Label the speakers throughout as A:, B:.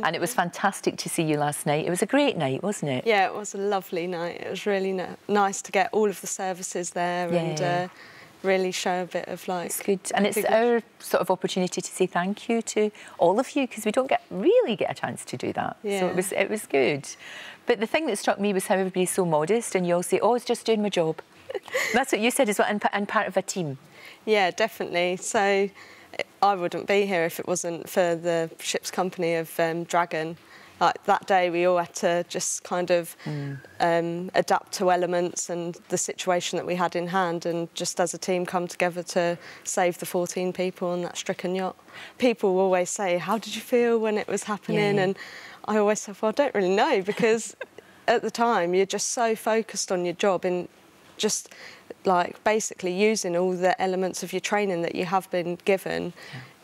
A: And it was fantastic to see you last night. It was a great night, wasn't it?
B: Yeah, it was a lovely night. It was really nice to get all of the services there and really show a bit of like...
A: It's good. And it's our sort of opportunity to say thank you to all of you, because we don't really get a chance to do that.
B: Yeah.
A: So it was good. But the thing that struck me was how everybody's so modest, and you all say, oh, it's just doing my job. That's what you said as well, and part of a team.
B: Yeah, definitely. So I wouldn't be here if it wasn't for the ship's company of Dragon. Like that day, we all had to just kind of adapt to elements and the situation that we had in hand, and just as a team come together to save the 14 people on that stricken yacht. People always say, how did you feel when it was happening? And I always say, well, I don't really know, because at the time you're just so focused on your job and just like basically using all the elements of your training that you have been given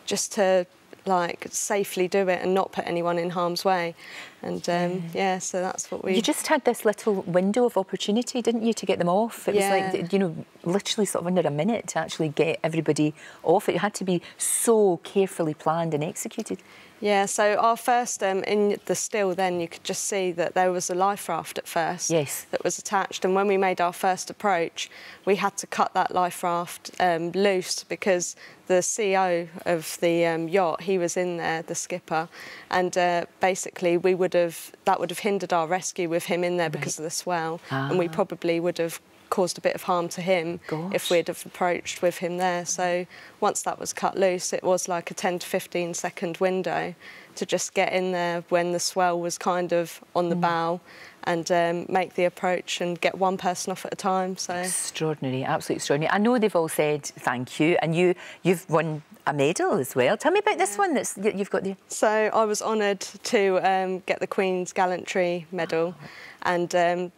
B: just to like safely do it and not put anyone in harm's way. And yeah, so that's what we...
A: You just had this little window of opportunity, didn't you, to get them off? It was like, you know, literally sort of under a minute to actually get everybody off. It had to be so carefully planned and executed. Yeah,
B: so our first, in the still then, you could just see that there was a life raft at first that was attached. And when we made our first approach, we had to cut that life raft loose, because the CO of the yacht, he was in there, the skipper, and basically that would have hindered our rescue with him in there because of the swell, and we probably would have caused a bit of harm to him if we'd have approached with him there. So once that was cut loose, it was like a 10 to 15 second window to just get in there when the swell was kind of on the bow and make the approach and get one person off at a time. So
A: extraordinary, absolutely extraordinary. I know they've all said thank you, and you've won a medal as well. Tell me about this one that you've got there.
B: So I was honoured to get the Queen's Gallantry Medal, and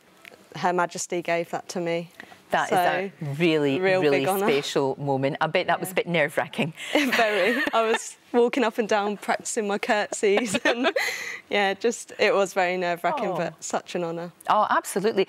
B: Her Majesty gave that to me.
A: That is a really special moment. I bet that was a bit nerve-wracking.
B: Very. I was walking up and down practising my curtsies, and yeah, it was very nerve-wracking, but such an honour.
A: Oh, absolutely.